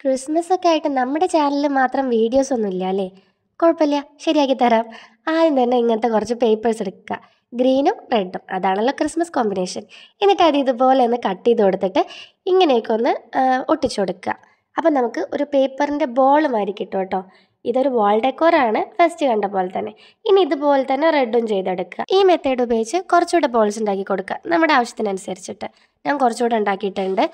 Christmas ഒക്കെ ആയിട്ട് നമ്മുടെ ചാനലിൽ മാത്രം വീഡിയോസ് ഒന്നും ഇല്ല അല്ലേ? കുഴപ്പമില്ല, ശരിയാക്കി തരാം. ആദ്യം തന്നെ ഇങ്ങനത്തെ കുറച്ച് പേപ്പേഴ്സ് എടുക്കുക. ഗ്രീനും റെഡും അതാണല്ലോ ക്രിസ്മസ് കോമ്പിനേഷൻ. എന്നിട്ട് അത് ഇതുപോലെ ഒന്ന് കട്ട് ചെയ്ത് കൊടുത്തിട്ട് ഇങ്ങനെയൊക്കെ ഒന്ന് ഒട്ടിച്ചു കൊടുക്കുക. അപ്പം നമുക്ക് ഒരു പേപ്പറിൻ്റെ ബോൾ മാതിരി കിട്ടും കേട്ടോ. ഇതൊരു വാൾ ഡെക്കോറാണ്, ഫസ്റ്റ് കണ്ട പോലെ തന്നെ. ഇനി ഇതുപോലെ തന്നെ റെഡും ചെയ്തെടുക്കുക. ഈ മെത്തേഡ് ഉപയോഗിച്ച് കുറച്ചുകൂടെ ബോൾസ് ഉണ്ടാക്കി കൊടുക്കുക, നമ്മുടെ ആവശ്യത്തിനനുസരിച്ചിട്ട്. ഞാൻ കുറച്ചുകൂടെ ഉണ്ടാക്കിയിട്ടുണ്ട്.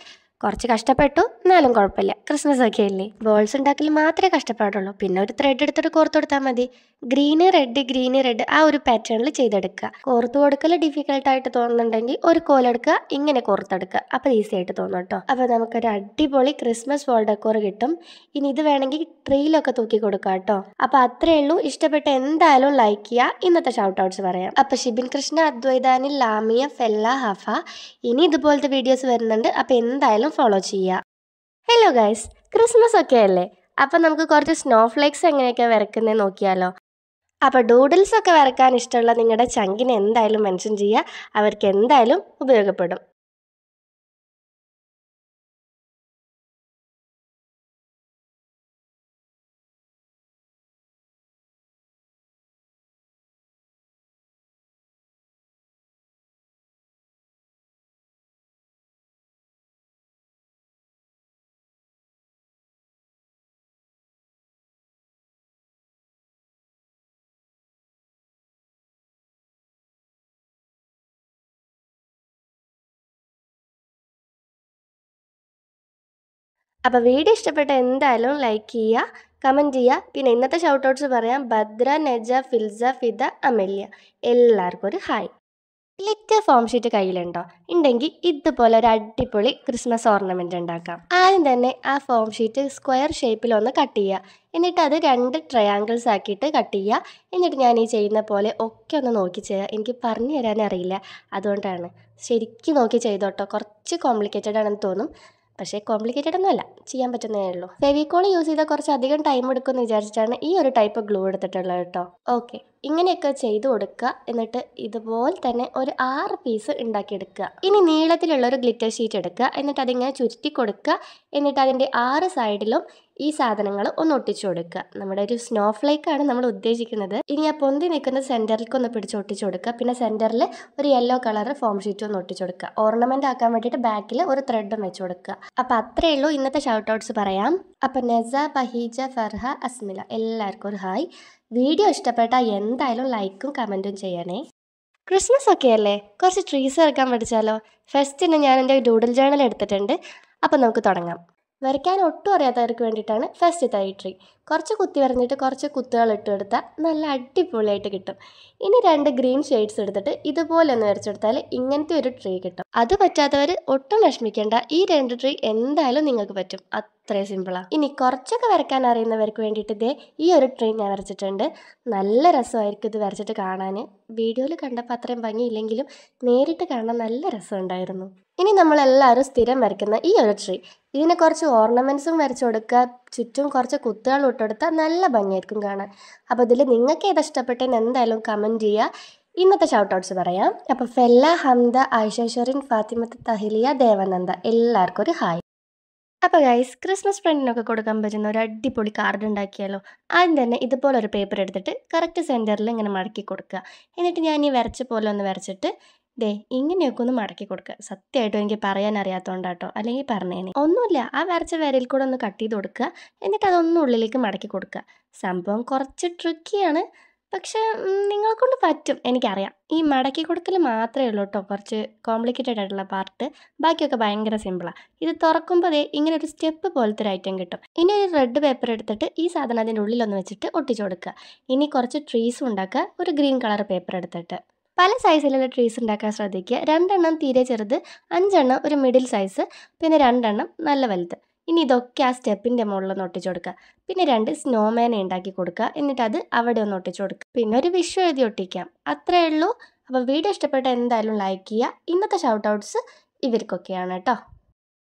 കുറച്ച് കഷ്ടപ്പെട്ടു, എന്നാലും കുഴപ്പമില്ല, ക്രിസ്മസ് ഒക്കെ അല്ലേ. ബോൾസ് ഉണ്ടാക്കൽ മാത്രമേ കഷ്ടപ്പാടുള്ളൂ. പിന്നെ ഒരു ത്രെഡ് എടുത്തിട്ട് കോർത്ത് കൊടുത്താൽ മതി. ഗ്രീന് റെഡ് ആ ഒരു പാറ്റേണിൽ ചെയ്തെടുക്കുക. കോർത്ത് കൊടുക്കൽ ഡിഫിക്കൽട്ടായിട്ട് തോന്നുന്നുണ്ടെങ്കിൽ ഒരു കോലെടുക്കുക, ഇങ്ങനെ കോർത്തെടുക്കുക. അപ്പോൾ ഈസി ആയിട്ട് തോന്നും കേട്ടോ. അപ്പോൾ നമുക്കൊരു അടിപൊളി ക്രിസ്മസ് വാൾ ഡെക്കോർ കിട്ടും. ഇനി ഇത് വേണമെങ്കിൽ ട്രീയിലൊക്കെ തൂക്കി കൊടുക്കാം കേട്ടോ. അപ്പോൾ അത്രയേ ഉള്ളൂ. ഇഷ്ടപ്പെട്ട എന്തായാലും ലൈക്ക് ചെയ്യുക. ഇന്നത്തെ ഷൗട്ട് ഔട്ട്സ് പറയാം. അപ്പോൾ ഷിബിൻ കൃഷ്ണ, അദ്വൈതാനി, ലാമിയ, ഫെല്ല, ഹഫ, ഇനി ഇതുപോലത്തെ വീഡിയോസ് വരുന്നുണ്ട്. അപ്പോൾ എന്തായാലും ഫോളോ ചെയ്യുക. ഹലോ ഗൈസ്, ക്രിസ്മസ് ഒക്കെ അല്ലേ? അപ്പം നമുക്ക് കുറച്ച് സ്നോ ഫ്ലേക്സ് എങ്ങനെയൊക്കെ വരയ്ക്കുന്നത് നോക്കിയാലോ. അപ്പോൾ ഡൂഡിൽസ് ഒക്കെ വരയ്ക്കാൻ ഇഷ്ടമുള്ള നിങ്ങളുടെ ചങ്കിനെ എന്തായാലും മെൻഷൻ ചെയ്യുക, അവർക്ക് എന്തായാലും ഉപയോഗപ്പെടും. അപ്പോൾ വീഡിയോ ഇഷ്ടപ്പെട്ട എന്തായാലും ലൈക്ക് ചെയ്യുക, കമൻറ്റ് ചെയ്യുക. പിന്നെ ഇന്നത്തെ ഷൗട്ട് ഔട്ട്സ് പറയാം. ഭദ്ര, നെജ, ഫിൽസ, ഫിദ, അമല്യ, എല്ലാവർക്കും ഒരു ഹായ്. ലിറ്റർ ഫോം ഷീറ്റ് കയ്യിലുണ്ടോ? ഉണ്ടെങ്കിൽ ഇതുപോലെ ഒരു അടിപൊളി ക്രിസ്മസ് ഓർണമെൻ്റ് ഉണ്ടാക്കാം. ആദ്യം തന്നെ ആ ഫോം ഷീറ്റ് സ്ക്വയർ ഷേപ്പിലൊന്ന് കട്ട് ചെയ്യുക. എന്നിട്ട് അത് 2 ട്രയാങ്കിൾസ് ആക്കിയിട്ട് കട്ട് ചെയ്യുക. എന്നിട്ട് ഞാൻ ഈ ചെയ്യുന്ന പോലെ ഒക്കെ ഒന്ന് നോക്കി ചെയ്യുക. എനിക്ക് പറഞ്ഞു തരാൻ അറിയില്ല, അതുകൊണ്ടാണ്. ശരിക്കും നോക്കി ചെയ്തോട്ടോ. കുറച്ച് കോംപ്ലിക്കേറ്റഡ് ആണെന്ന് തോന്നും, പക്ഷേ കോംപ്ലിക്കേറ്റഡ് ഒന്നുമല്ല, ചെയ്യാൻ പറ്റുന്നേ ഉള്ളൂ. ഫെവിക്കോൾ യൂസ് ചെയ്താൽ കുറച്ച് അധികം ടൈം എടുക്കുമെന്ന് വിചാരിച്ചിട്ടാണ് ഈ ഒരു ടൈപ്പ് ഗ്ലൂ എടുത്തിട്ടുള്ളത് കേട്ടോ. ഓക്കെ, ഇങ്ങനെയൊക്കെ ചെയ്ത് കൊടുക്കുക. എന്നിട്ട് ഇതുപോലെ തന്നെ ഒരു 6 പീസ് ഉണ്ടാക്കിയെടുക്കുക. ഇനി നീളത്തിലുള്ള ഒരു ഗ്ലിറ്റർ ഷീറ്റ് എടുക്കുക. എന്നിട്ട് അതിങ്ങനെ ചുരുട്ടി കൊടുക്കുക. എന്നിട്ട് അതിൻ്റെ 6 സൈഡിലും ഈ സാധനങ്ങൾ ഒന്ന് ഒട്ടിച്ചു കൊടുക്കുക. നമ്മുടെ ഒരു സ്നോ ഫ്ലേക്കാണ് നമ്മൾ ഉദ്ദേശിക്കുന്നത്. ഇനി ആ പൊന്തി നിൽക്കുന്ന സെൻറ്ററിലേക്ക് ഒന്ന് പിടിച്ച് ഒട്ടിച്ചു കൊടുക്കുക. പിന്നെ സെൻറ്ററിൽ ഒരു യെല്ലോ കളർ ഫോം ഷീറ്റ് ഒന്ന് ഒട്ടിച്ചു കൊടുക്കുക. ഓർണമെൻ്റ് ആക്കാൻ വേണ്ടിയിട്ട് ബാക്കിൽ ഒരു ത്രെഡും വെച്ച് കൊടുക്കുക. അപ്പോൾ അത്രയേ ഉള്ളൂ. ഇന്നത്തെ ഷൗട്ട് ഔട്ട്സ് പറയാം. അപ്പോൾ നെസ, ബഹീജ, ഫർഹ, അസ്മില, എല്ലാവർക്കും ഒരു ഹായ്. വീഡിയോ ഇഷ്ടപ്പെട്ടാൽ എന്തായാലും ലൈക്കും കമൻറ്റും ചെയ്യണേ. ക്രിസ്മസ് ഒക്കെ അല്ലേ, കുറച്ച് ട്രീസ് വരയ്ക്കാൻ പഠിച്ചാലോ? ഫസ്റ്റിന് ഞാൻ എൻ്റെ ഡൂഡിൽ ജേണൽ എടുത്തിട്ടുണ്ട്. അപ്പോൾ നമുക്ക് തുടങ്ങാം. വരയ്ക്കാൻ ഒട്ടും അറിയാത്തവർക്ക് വേണ്ടിയിട്ടാണ് ഫസ്റ്റത്തെ ഈ ട്രീ. കുറച്ച് കുത്തി വരഞ്ഞിട്ട് കുറച്ച് കുത്തുകൾ ഇട്ട് കൊടുത്താൽ നല്ല അടിപൊളിയായിട്ട് കിട്ടും. ഇനി 2 ഗ്രീൻ ഷെയ്ഡ്സ് എടുത്തിട്ട് ഇതുപോലെ ഒന്ന് വരച്ചെടുത്താൽ ഇങ്ങനത്തെ ഒരു ട്രീ കിട്ടും. അത് പറ്റാത്തവർ ഒട്ടും വിഷമിക്കേണ്ട, ഈ 2 ട്രീ എന്തായാലും നിങ്ങൾക്ക് പറ്റും. അത്രയും സിമ്പിളാണ്. ഇനി കുറച്ചൊക്കെ വരയ്ക്കാൻ അറിയുന്നവർക്ക് വേണ്ടിയിട്ട് ഇതേ ഈ ഒരു ട്രീ ഞാൻ വരച്ചിട്ടുണ്ട്. നല്ല രസമായിരിക്കും ഇത് വരച്ചിട്ട് കാണാൻ. വീഡിയോയിൽ കണ്ടപ്പോൾ അത്രയും ഭംഗിയില്ലെങ്കിലും നേരിട്ട് കാണാൻ നല്ല രസമുണ്ടായിരുന്നു. ഇനി നമ്മളെല്ലാവരും സ്ഥിരം വരയ്ക്കുന്ന ഈ ഒരു ട്രീ, ഇതിന് കുറച്ച് ഓർണമെൻറ്റ്സും വരച്ചു കൊടുക്കുക. ചുറ്റും കുറച്ച് കുത്തുകൾ ഇട്ടെടുത്താൽ നല്ല ഭംഗിയായിരിക്കും കാണാൻ. അപ്പോൾ ഇതിൽ നിങ്ങൾക്ക് ഏതാ ഇഷ്ടപ്പെട്ടെന്ന് എന്തായാലും കമൻറ്റ് ചെയ്യുക. ഇന്നത്തെ ഷൗട്ട് ഔട്ട്സ് പറയാം. അപ്പോൾ ഫെല്ല, ഹംദ, ആയിഷ ഷെറിൻ, ഫാത്തിമത്ത്, തഹിലിയ, ദേവനന്ദ, എല്ലാവർക്കും ഒരു ഹായ്. അപ്പോൾ ഗൈസ്, ക്രിസ്മസ് ഫ്രണ്ടിനൊക്കെ കൊടുക്കാൻ പറ്റുന്ന ഒരു അടിപൊളി കാർഡ് ഉണ്ടാക്കിയാലോ. ആദ്യം തന്നെ ഇതുപോലെ ഒരു പേപ്പർ എടുത്തിട്ട് കറക്റ്റ് സെൻറ്ററിൽ ഇങ്ങനെ മടക്കി കൊടുക്കുക. എന്നിട്ട് ഞാൻ ഈ വരച്ച പോലെ ഒന്ന് വരച്ചിട്ട് ഇങ്ങനെയൊക്കെ ഒന്ന് മടക്കി കൊടുക്കുക. സത്യമായിട്ടും എനിക്ക് പറയാൻ അറിയാത്തതുകൊണ്ടാട്ടോ, അല്ലെങ്കിൽ പറഞ്ഞേനെ. ഒന്നുമില്ല, ആ വരച്ച വരയിൽ കൂടെ ഒന്ന് കട്ട് ചെയ്ത് കൊടുക്കുക. എന്നിട്ട് അതൊന്നും ഉള്ളിലേക്ക് മടക്കി കൊടുക്കുക. സംഭവം കുറച്ച് ട്രിക്കിയാണ്, പക്ഷേ നിങ്ങളെക്കൊണ്ട് പറ്റും, എനിക്കറിയാം. ഈ മടക്കി കൊടുക്കൽ മാത്രമേ ഉള്ളൂ കേട്ടോ കുറച്ച് കോംപ്ലിക്കേറ്റഡ് ആയിട്ടുള്ള പാർട്ട്. ബാക്കിയൊക്കെ ഭയങ്കര സിമ്പിളാണ്. ഇത് തുറക്കുമ്പോൾ ഇങ്ങനെ ഒരു സ്റ്റെപ്പ് പോലത്തെ ഒരു ഐറ്റം കിട്ടും. ഇനി ഒരു റെഡ് പേപ്പർ എടുത്തിട്ട് ഈ സാധനം അതിൻ്റെ ഉള്ളിലൊന്ന് വെച്ചിട്ട് ഒട്ടിച്ചു കൊടുക്കുക. ഇനി കുറച്ച് ട്രീസും ഉണ്ടാക്കുക, ഒരു ഗ്രീൻ കളർ പേപ്പർ എടുത്തിട്ട്. പല സൈസിലുള്ള ട്രീസ് ഉണ്ടാക്കാൻ ശ്രദ്ധിക്കുക. 2 എണ്ണം തീരെ ചെറുത്, 5 എണ്ണം ഒരു മിഡിൽ സൈസ്, പിന്നെ 2 എണ്ണം നല്ല വലുത്. ഇനി ഇതൊക്കെ ആ സ്റ്റെപ്പിൻ്റെ മുകളിലൊന്ന് ഒട്ടിച്ചു കൊടുക്കുക. പിന്നെ 2 സ്നോമാനെ ഉണ്ടാക്കി കൊടുക്കുക. എന്നിട്ട് അത് അവിടെ ഒന്ന് ഒട്ടിച്ചു കൊടുക്കുക. പിന്നെ ഒരു വിഷു എഴുതി ഒട്ടിക്കാം. അത്രയേ ഉള്ളൂ. അപ്പോൾ വീഡിയോ ഇഷ്ടപ്പെട്ട എന്തായാലും ലൈക്ക് ചെയ്യുക. ഇന്നത്തെ ഷൗട്ട് ഔട്ട്സ് ഇവർക്കൊക്കെയാണ് കേട്ടോ.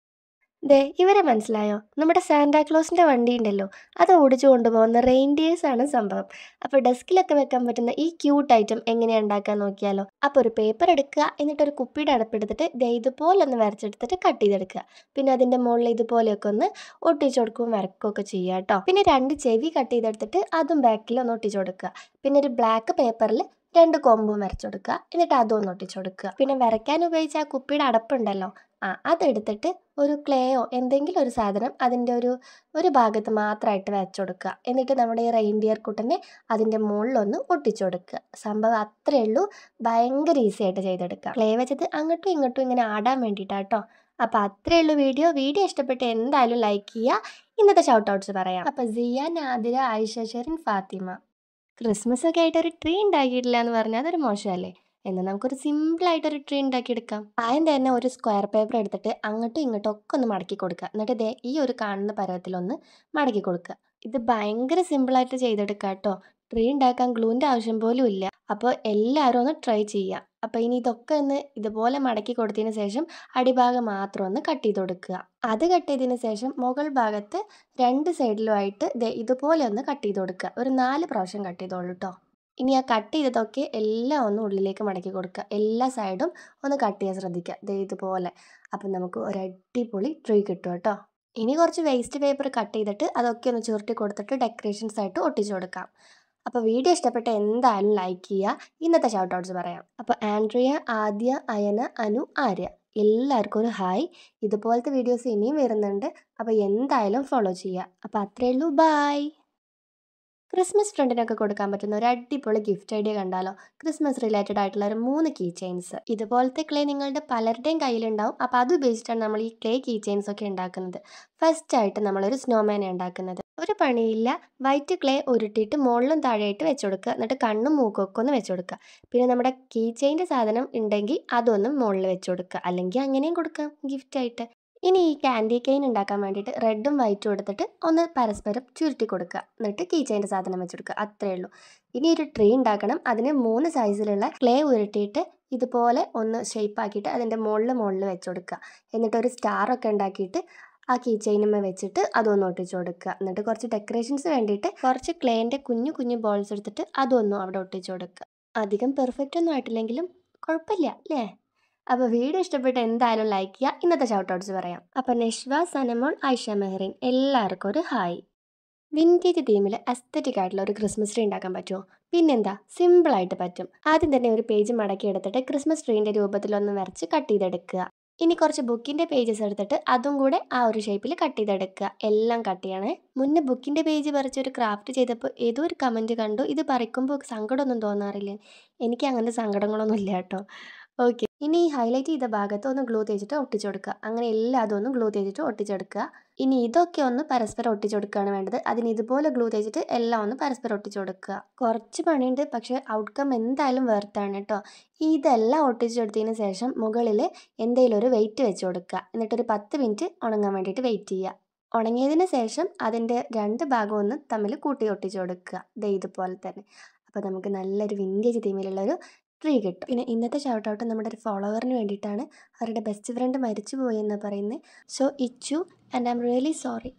ദേ ഇവരെ മനസ്സിലായോ? നമ്മുടെ സാന്റാക്ലോസിന്റെ വണ്ടി ഉണ്ടല്ലോ, അത് ഓടിച്ചു കൊണ്ടുപോകുന്ന റെയിൻഡിയേഴ്സ് ആണ് സംഭവം. അപ്പോൾ ഡെസ്കിലൊക്കെ വെക്കാൻ പറ്റുന്ന ഈ ക്യൂട്ട് ഐറ്റം എങ്ങനെയാണ് ഉണ്ടാക്കാൻ നോക്കിയാലോ? അപ്പോൾ ഒരു പേപ്പർ എടുക്കുക, എന്നിട്ട് ഒരു കുപ്പിയുടെ അടപ്പെടുത്തിട്ട് ദേ ഇതുപോലെ ഒന്ന് വരച്ചെടുത്തിട്ട് കട്ട് ചെയ്തെടുക്കുക. പിന്നെ അതിൻ്റെ മുകളിൽ ഇതുപോലെയൊക്കെ ഒന്ന് ഒട്ടിച്ചു കൊടുക്കുകയും വരക്കുകയൊക്കെ ചെയ്യുക കേട്ടോ. പിന്നെ 2 ചെവി കട്ട് ചെയ്തെടുത്തിട്ട് അതും ബാക്കിൽ ഒന്ന് ഒട്ടിച്ചു കൊടുക്കുക. പിന്നെ ഒരു ബ്ലാക്ക് പേപ്പറിൽ 2 കൊമ്പും വരച്ചു കൊടുക്കുക. എന്നിട്ട് അതൊന്ന് ഒട്ടിച്ചു കൊടുക്കുക. പിന്നെ വരയ്ക്കാൻ ഉപയോഗിച്ച ആ കുപ്പിയുടെ അടപ്പുണ്ടല്ലോ, അതെടുത്തിട്ട് ഒരു ക്ലേയോ എന്തെങ്കിലും ഒരു സാധനം അതിൻ്റെ ഒരു ഭാഗത്ത് മാത്രമായിട്ട് വെച്ച് കൊടുക്കുക. എന്നിട്ട് നമ്മുടെ ഈ റെയിൻഡിയർ കുട്ടനെ അതിൻ്റെ മുകളിലൊന്ന് ഒട്ടിച്ചു കൊടുക്കുക. സംഭവം അത്രയേ ഉള്ളൂ. ഭയങ്കര ഈസി ആയിട്ട് ചെയ്തെടുക്കുക. ക്ലേ വെച്ചത് അങ്ങോട്ടും ഇങ്ങോട്ടും ഇങ്ങനെ ആടാൻ വേണ്ടിയിട്ടാണ് കേട്ടോ. അപ്പോൾ അത്രയേ ഉള്ളൂ വീഡിയോ. വീഡിയോ ഇഷ്ടപ്പെട്ട് എന്തായാലും ലൈക്ക് ചെയ്യുക. ഇന്നത്തെ ഷൗട്ട് ഔട്ട്സ് പറയാം. അപ്പോൾ സിയ, നാദിര, ആയിഷ, ഷെറിൻ, ഫാത്തിമ. ക്രിസ്മസ് ഒക്കെ ആയിട്ട് ഒരു ട്രീ ഉണ്ടാക്കിയിട്ടില്ല എന്ന് പറഞ്ഞാൽ അതൊരു മോശമല്ലേ? എന്നാൽ നമുക്കൊരു സിമ്പിളായിട്ടൊരു ട്രീ ഉണ്ടാക്കിയെടുക്കാം. ആദ്യം തന്നെ ഒരു സ്ക്വയർ പേപ്പർ എടുത്തിട്ട് അങ്ങോട്ടും ഇങ്ങോട്ടും ഒക്കെ ഒന്ന് മടക്കി കൊടുക്കുക. എന്നിട്ട് ദേ ഈ ഒരു കാണുന്ന പരുവത്തിലൊന്ന് മടക്കി കൊടുക്കുക. ഇത് ഭയങ്കര സിമ്പിളായിട്ട് ചെയ്തെടുക്കുക കേട്ടോ. ട്രീ ഉണ്ടാക്കാൻ ഗ്ലൂവിൻ്റെ ആവശ്യം പോലും ഇല്ല. അപ്പോൾ എല്ലാവരും ഒന്ന് ട്രൈ ചെയ്യുക. അപ്പോൾ ഇനി ഇതൊക്കെ ഒന്ന് ഇതുപോലെ മടക്കി കൊടുത്തതിന് ശേഷം അടിഭാഗം മാത്രം ഒന്ന് കട്ട് ചെയ്ത് കൊടുക്കുക. അത് കട്ട് ചെയ്തതിന് ശേഷം മുകൾ ഭാഗത്ത് 2 സൈഡിലുമായിട്ട് ദേ ഇതുപോലെ ഒന്ന് കട്ട് ചെയ്ത് കൊടുക്കുക. ഒരു 4 പ്രാവശ്യം കട്ട് ചെയ്തോളൂ കേട്ടോ. ഇനി ആ കട്ട് ചെയ്തതൊക്കെ എല്ലാം ഒന്ന് ഉള്ളിലേക്ക് മടക്കി കൊടുക്കുക. എല്ലാ സൈഡും ഒന്ന് കട്ട് ചെയ്യാൻ ശ്രദ്ധിക്കുക. ദേ ഇതുപോലെ. അപ്പം നമുക്ക് ഒരു അടിപൊളി ട്രീ കിട്ടും കേട്ടോ. ഇനി കുറച്ച് വേസ്റ്റ് പേപ്പർ കട്ട് ചെയ്തിട്ട് അതൊക്കെ ഒന്ന് ചുരുട്ടി കൊടുത്തിട്ട് ഡെക്കറേഷൻസ് ആയിട്ട് ഒട്ടിച്ചു കൊടുക്കാം. അപ്പോൾ വീഡിയോ ഇഷ്ടപ്പെട്ട എന്തായാലും ലൈക്ക് ചെയ്യുക. ഇന്നത്തെ ഷൗട്ട് ഔട്ട്സ് പറയാം. അപ്പോൾ ആൻഡ്രിയ, ആദ്യ, അയന, അനു, ആര്യ എല്ലാവർക്കും ഒരു ഹായ്. ഇതുപോലത്തെ വീഡിയോസ് ഇനിയും വരുന്നുണ്ട്. അപ്പോൾ എന്തായാലും ഫോളോ ചെയ്യുക. അപ്പോൾ അത്രയേ ഉള്ളൂ. ബായ്. ക്രിസ്മസ് ഫ്രണ്ടിനൊക്കെ കൊടുക്കാൻ പറ്റുന്ന ഒരു അടിപൊളി ഗിഫ്റ്റ് ഐഡിയ കണ്ടാലോ? ക്രിസ്മസ് റിലേറ്റഡ് ആയിട്ടുള്ള ഒരു 3 കീ ചെയിൻസ്. ഇതുപോലത്തെ ക്ലേ നിങ്ങളുടെ പലരുടെയും കയ്യിലുണ്ടാവും. അപ്പോൾ അത് ഉപയോഗിച്ചിട്ടാണ് നമ്മൾ ഈ ക്ലേ കീ ചെയിൻസ് ഒക്കെ ഉണ്ടാക്കുന്നത്. ഫസ്റ്റ് ആയിട്ട് നമ്മളൊരു സ്നോമാനെ ഉണ്ടാക്കുന്നത്. ഒരു പണിയില്ല, വൈറ്റ് ക്ലേ ഉരുട്ടിയിട്ട് മുകളിലും താഴെയായിട്ട് വെച്ച് കൊടുക്കുക. എന്നിട്ട് കണ്ണും മൂക്കും ഒക്കെ ഒന്ന് വെച്ച് കൊടുക്കുക. പിന്നെ നമ്മുടെ കീ ചെയിൻ്റെ സാധനം ഉണ്ടെങ്കിൽ അതൊന്നും മുകളിൽ വെച്ച് കൊടുക്കുക. അല്ലെങ്കിൽ അങ്ങനെയും കൊടുക്കാം ഗിഫ്റ്റായിട്ട്. ഇനി ഈ ക്യാൻഡി കെയിൻ ഉണ്ടാക്കാൻ വേണ്ടിയിട്ട് റെഡും വൈറ്റും എടുത്തിട്ട് ഒന്ന് പരസ്പരം ചുരുട്ടി കൊടുക്കുക. എന്നിട്ട് കീ ചെയിൻ്റെ സാധനം വെച്ചെടുക്കുക. അത്രയേ ഉള്ളൂ. ഇനി ഒരു ട്രീ ഉണ്ടാക്കണം. അതിന് 3 സൈസിലുള്ള ക്ലേ ഉരുട്ടിയിട്ട് ഇതുപോലെ ഒന്ന് ഷേപ്പാക്കിയിട്ട് അതിൻ്റെ മുകളിൽ വെച്ച് കൊടുക്കുക. എന്നിട്ട് ഒരു സ്റ്റാറൊക്കെ ഉണ്ടാക്കിയിട്ട് ആ കീ ചെയിനുമ്മ വെച്ചിട്ട് അതൊന്ന് ഒട്ടിച്ച് കൊടുക്കുക. എന്നിട്ട് കുറച്ച് ഡെക്കറേഷൻസ് വേണ്ടിയിട്ട് കുറച്ച് ക്ലേൻ്റെ കുഞ്ഞു കുഞ്ഞു ബോൾസ് എടുത്തിട്ട് അതൊന്നും അവിടെ ഒട്ടിച്ച് കൊടുക്കുക. അധികം പെർഫെക്റ്റ് ഒന്നും ആയിട്ടില്ലെങ്കിലും കുഴപ്പമില്ല അല്ലേ? അപ്പോൾ വീഡിയോ ഇഷ്ടപ്പെട്ട് എന്തായാലും ലൈക്ക് ചെയ്യുക. ഇന്നത്തെ ഷൗട്ട് ഔട്ട്സ് പറയാം. അപ്പോൾ നഷ്വ, സനമോൾ, ആയിഷ മെഹറിൻ എല്ലാവർക്കും ഒരു ഹായ്. വിൻറ്റേജ് തീമിൽ അസ്തറ്റിക് ആയിട്ടുള്ള ഒരു ക്രിസ്മസ് ട്രീ ഉണ്ടാക്കാൻ പറ്റുമോ? പിന്നെന്താ, സിമ്പിളായിട്ട് പറ്റും. ആദ്യം തന്നെ ഒരു പേജ് മടക്കി എടുത്തിട്ട് ക്രിസ്മസ് ട്രീൻ്റെ രൂപത്തിലൊന്ന് വരച്ച് കട്ട് ചെയ്തെടുക്കുക. ഇനി കുറച്ച് ബുക്കിൻ്റെ പേജസ് എടുത്തിട്ട് അതും കൂടെ ആ ഒരു ഷേപ്പിൽ കട്ട് ചെയ്തെടുക്കുക. എല്ലാം കട്ട് ചെയ്യണേ. മുന്നേ ബുക്കിൻ്റെ പേജ് പറിച്ച് ഒരു ക്രാഫ്റ്റ് ചെയ്തപ്പോൾ ഏതോ ഒരു കമൻറ്റ് കണ്ടു, ഇത് പറിക്കുമ്പോൾ സങ്കടമൊന്നും തോന്നാറില്ലേ? എനിക്ക് അങ്ങനത്തെ സങ്കടങ്ങളൊന്നും ഇല്ല കേട്ടോ. ഓക്കെ. ഇനി ഈ ഹൈലൈറ്റ് ചെയ്ത ഭാഗത്ത് ഒന്ന് ഗ്ലൂ തേച്ചിട്ട് ഒട്ടിച്ചു കൊടുക്കുക. അങ്ങനെ എല്ലാതും ഒന്ന് ഗ്ലൂ തേച്ചിട്ട് ഒട്ടിച്ചെടുക്കുക. ഇനി ഇതൊക്കെ ഒന്ന് പരസ്പരം ഒട്ടിച്ചു കൊടുക്കുകയാണ് വേണ്ടത്. അതിന് ഇതുപോലെ ഗ്ലൂ തേച്ചിട്ട് എല്ലാം ഒന്ന് പരസ്പരം ഒട്ടിച്ചു കൊടുക്കുക. കുറച്ച് പണിയുണ്ട്, പക്ഷേ ഔട്ട്കം എന്തായാലും വെർത്താണ് കേട്ടോ. ഇതെല്ലാം ഒട്ടിച്ചെടുത്തതിന് ശേഷം മുകളിൽ എന്തെങ്കിലും ഒരു വെയിറ്റ് വെച്ച് കൊടുക്കുക. എന്നിട്ടൊരു 10 മിനിറ്റ് ഉണങ്ങാൻ വേണ്ടിയിട്ട് വെയിറ്റ് ചെയ്യുക. ഉണങ്ങിയതിന് ശേഷം അതിൻ്റെ 2 ഭാഗവും ഒന്ന് തമ്മിൽ കൂട്ടി ഒട്ടിച്ചു കൊടുക്കുക. ദേ ഇതുപോലെ തന്നെ. അപ്പോൾ നമുക്ക് നല്ലൊരു വിൻറ്റേജ് തീമിലുള്ളൊരു ട്രീ കിട്ടും. പിന്നെ ഇന്നത്തെ ഷൗട്ട് ഔട്ട് നമ്മുടെ ഒരു ഫോളോവറിന് വേണ്ടിയിട്ടാണ്. അവരുടെ ബെസ്റ്റ് ഫ്രണ്ട് മരിച്ചു പോയി എന്ന് പറയുന്നത്. So Ichu and I am really sorry.